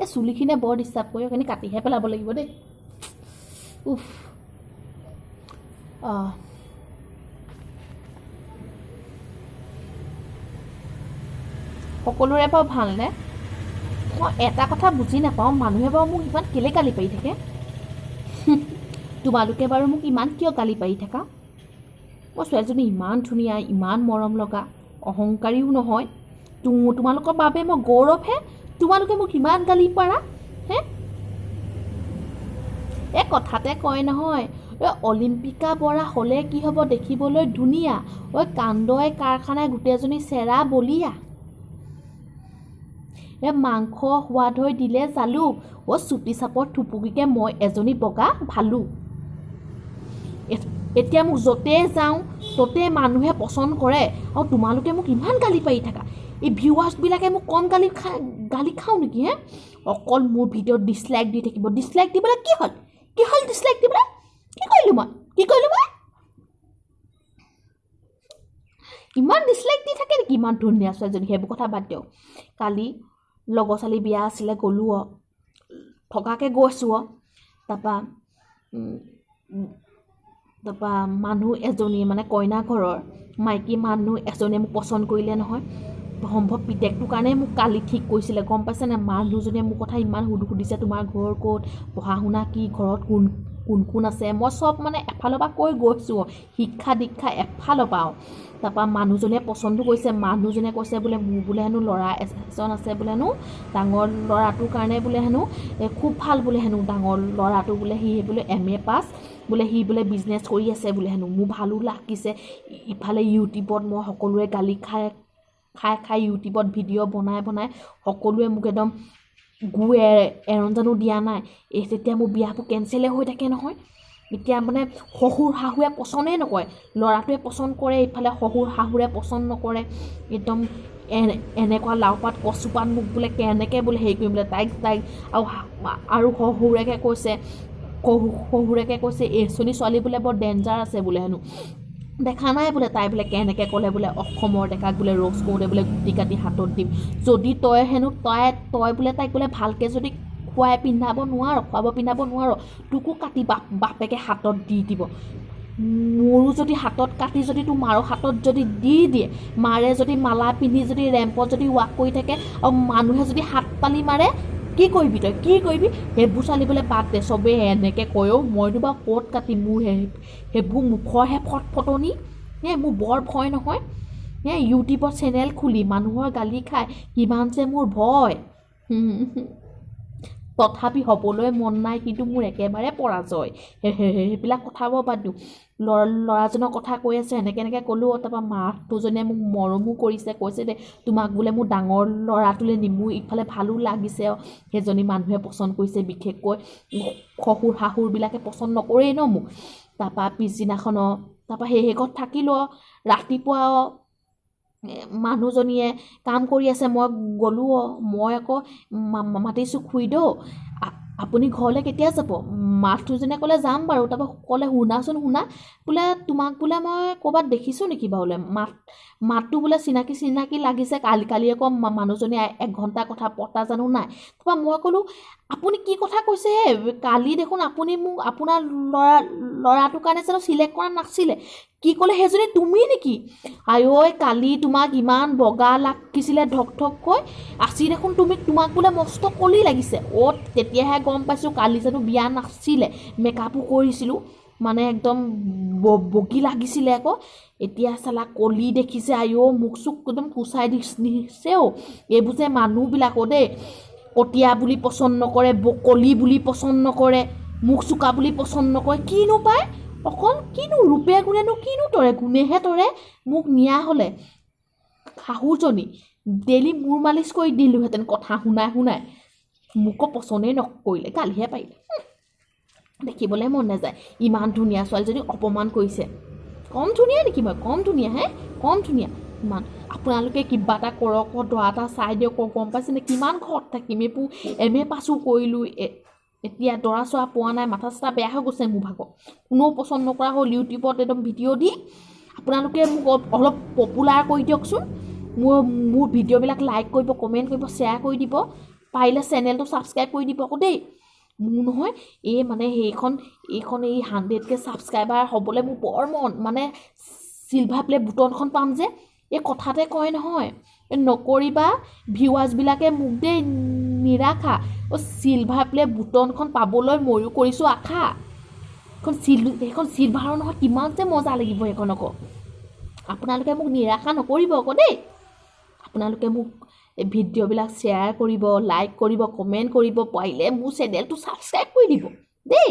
এই চুলিখিনিয়ে বৰ ডিষ্টাৰ্ব কৰি সেইখিনি কাটিহে পেলাব লাগিব দেই উফ সকলোৰে বাৰু ভালনে মই এটা কথা বুজি নাপাওঁ মানুহে বাৰু মোক ইমান কেলে গালি পাৰি থাকে তোমালোকে বাৰু মোক ইমান কিয় গালি পাৰি থাকা মই ছোৱালীজনী ইমান ধুনীয়া ইমান মৰম লগা অহংকাৰীও নহয় তোমালোকৰ বাবে মই গৌৰৱহে তোমালোকে মোক ইমান গালি পাৰা হে এই কথাতে কয় নহয় অলিম্পিকা বৰা হ'লে কি হ'ব দেখিবলৈ ধুনীয়া কান্দই কাৰখানাই গোটেইজনী চেৰা বলিয়া মাংস সোৱাদ হৈ দিলে জালুক চুটি চাপৰ থুপুকিকে মই এজনী বগা ভালু এতিয়া মোক য'তে যাওঁ ত'তে মানুহে পচন্দ কৰে আৰু তোমালোকে মোক ইমান গালি পাৰি থাকা এই ভিউৱাৰ্ছবিলাকে মোক কম গালি খাওঁ নেকি হে অকল মোৰ ভিডিঅ'ত ডিছলাইক দি থাকিব ডিছলাইক দিবলৈ কি হ'ল ডিছলাইক দিবলৈ কি কৰিলোঁ মই ইমান ডিছলাইক দি থাকে নেকি ইমান ধুনীয়া ছোৱালীজনী সেইবোৰ কথা বাদ দিয়ক কালি লগৰ ছোৱালী বিয়া আছিলে গ'লোঁ থকাকৈ গৈছোঁ তাৰপৰা মানুহ এজনী মানে কইনা ঘৰৰ মাইকী মানুহ এজনীয়ে মোক পচন্দ কৰিলে নহয় সম্ভৱ পিতেকটোৰ কাৰণে মোক কালি ঠিক কৰিছিলে গম পাইছেনে মানুহজনীয়ে মোৰ কথা ইমান সুধিছে তোমাৰ ঘৰ ক'ত পঢ়া শুনা কি ঘৰত কোন আছে মই চব মানে এফালৰ পৰা কৈ গৈছোঁ শিক্ষা দীক্ষা এফালৰ পাওঁ তাৰপৰা মানুহজনীয়ে পচন্দো কৰিছে মানুহজনীয়ে কৈছে বোলে মোৰ বোলে হেনো ল'ৰা এজন আছে বোলে হেনো ডাঙৰ ল'ৰাটোৰ কাৰণে বোলে হেনো খুব ভাল বোলে হেনো ডাঙৰ ল'ৰাটো বোলে সি বোলে MA পাছ বোলে সি বোলে বিজনেছ কৰি আছে বোলে হেনো মোৰ ভালো লাগিছে ইফালে ইউটিউবত মই সকলোৰে গালি খাই ইউটিউবত ভিডিঅ' বনাই সকলোৱে মোক একদম এৰঞ্জানো দিয়া নাই তেতিয়া মোৰ বিয়াবোৰ কেঞ্চেলে হৈ থাকে নহয় এতিয়া মানে শহুৰ শাহুৱে পচন্দেই নকৰে ল'ৰাটোৱে পচন্দ কৰে ইফালে শহুৰ শাহুৰে পচন্দ নকৰে একদম এনেকুৱা লাওপাত কচুপাত মোক বোলে কেনেকৈ বোলে হেৰি কৰিম বোলে তাইক আৰু শহুৰেকে কৈছে এইজনী ছোৱালী বোলে বৰ ডেঞ্জাৰ আছে বোলে হেনো দেখা নাই বোলে তাই বোলে কেনেকৈ ক'লে বোলে অসমৰ ডেকাক বোলে ৰ'জ কৰোঁতে বোলে গুটি কাটি হাতত দিম যদি তই হেনো তই বোলে তাইক বোলে ভালকৈ যদি খুৱাব পিন্ধাব নোৱাৰ তোকো কাটি বাপেকে হাতত দি দিব মোৰো যদি হাতত কাটি যদি তোৰ মাৰৰ হাতত যদি দি দিয়ে মাৰে যদি মালা পিন্ধি যদি ৰেম্পত যদি ৱাক কৰি থাকে আৰু মানুহে যদি হাত তালি মাৰে কি কৰিবি সেইবোৰ চালিবলৈ বাদ দে চবেই এনেকৈ কয়ও মইতো বাৰু ক'ত কাটিম মোৰ সেইবোৰ মুখৰহে ফটনি মোৰ বৰ ভয় নহয় ইউটিউবত চেনেল খুলি মানুহৰ গালি খাই কিমান যে মোৰ ভয় তথাপি হ'বলৈ মন নাই কিন্তু মোৰ একেবাৰে পৰাজয় সেইবিলাক কথাবোৰ বাদ দিওঁ ল'ৰাজনৰ কথা কৈ আছে এনেকৈ ক'লোঁ তাৰপৰা মাকটোজনীয়ে মোক মৰমো কৈছে দে তোমাক বোলে মোৰ ডাঙৰ ল'ৰাটোলৈ নিম মোৰ ইফালে ভালো লাগিছে সেইজনী মানুহে পচন্দ কৰিছে বিশেষকৈ শহুৰ শাহুৰবিলাকে পচন্দ নকৰেই ন মোক তাৰপৰা পিছদিনাখন তাৰপৰা সেই ঘৰত থাকিলোঁ ৰাতিপুৱা মানুহজনীয়ে কাম কৰি আছে মই গ'লোঁ মই আকৌ মাতিছোঁ খুৰীদেউ আপুনি ঘৰলৈ কেতিয়া যাব মাছটোজনীয়ে ক'লে যাম বাৰু তাৰপৰা ক'লে শুনা বোলে তোমাক বোলে মই ক'ৰবাত দেখিছোঁ নেকি বাৰু বোলে মাতটো বোলে চিনাকি লাগিছে কালি আকৌ মানুহজনীয়ে 1 ঘণ্টা কথা পতা জানো নাই তাৰপৰা মই ক'লোঁ আপুনি কি কথা কৈছে কালি দেখোন আপুনি মোক আপোনাৰ ল'ৰাটোৰ কাৰণে জানো চিলেক্ট কৰা নাছিলে কি ক'লে সেইজনী তুমি নেকি আই কালি তোমাক ইমান বগা লাগিছিলে ঢককৈ আজি দেখোন তোমাক বোলে মস্ত কলি লাগিছে তেতিয়াহে গম পাইছোঁ কালি জানো বিয়া নাছিলে মেকআপো কৰিছিলোঁ মানে একদম বগী লাগিছিলে আকৌ এতিয়া চালা কলি দেখিছে মোক চুক একদম কুচাই দিছে এইবোৰ যে মানুহবিলাকো দেই কটীয়া বুলি পচন্দ নকৰে কলি বুলি পচন্দ নকৰে মুখ চোকা বুলি পচন্দ নকৰে কিনো পায় অকল কিনো ৰূপে গুণেনো কিনো তৰে গুণেহে তৰে মোক নিয়া হ'লে শাহুজনী ডেইলি মূৰ মালিচ কৰি দিলোঁহেঁতেন কথা শুনাই মোকো পচন্দেই নকৰিলে গালিহে পাৰিলে দেখিবলৈ মন নাযায় ইমান ধুনীয়া ছোৱালীজনী অপমান কৰিছে কম ধুনীয়া নেকি মই কম ধুনীয়া ইমান আপোনালোকে কিবা এটা কৰক দৰা এটা চাই দিয়ক গম পাইছেনে কিমান ঘৰত থাকিম এইবোৰ MA পাছো কৰিলোঁ এতিয়া দৰা চৰা পোৱা নাই মাথা চাথা বেয়া হৈ গৈছে মোৰ ভাগৰ কোনেও পচন্দ নকৰা হ'ল ইউটিউবত একদম ভিডিঅ' দি আপোনালোকে মোক অলপ পপুলাৰ কৰি দিয়কচোন মোৰ ভিডিঅ'বিলাক লাইক কৰিব কমেণ্ট কৰিব শ্বেয়াৰ কৰি দিব পাৰিলে চেনেলটো ছাবস্ক্ৰাইব কৰি দিব আকৌ দেই মোৰ নহয় এই মানে এইখন এই 100K ছাবস্ক্ৰাইবাৰ হ'বলৈ মোৰ বৰ মন মানে চিলভাৰ প্লে বুটনখন পাম যে এই কথাতে কয় নহয় নকৰিবা ভিউৱাৰ্ছবিলাকে মোক দেই নিৰাখা চিলভাৰ প্লে বুটনখন পাবলৈ ময়ো কৰিছোঁ আশা সেইখন চিলভাৰৰ নহয় কিমান যে মজা লাগিব সেইখন আকৌ আপোনালোকে মোক নিৰাশা নকৰিব আকৌ দেই আপোনালোকে মোক এই ভিডিঅ'বিলাক শ্বেয়াৰ কৰিব লাইক কৰিব কমেণ্ট কৰিব পাৰিলে মোৰ চেনেলটো ছাবস্ক্ৰাইব কৰি দিব দেই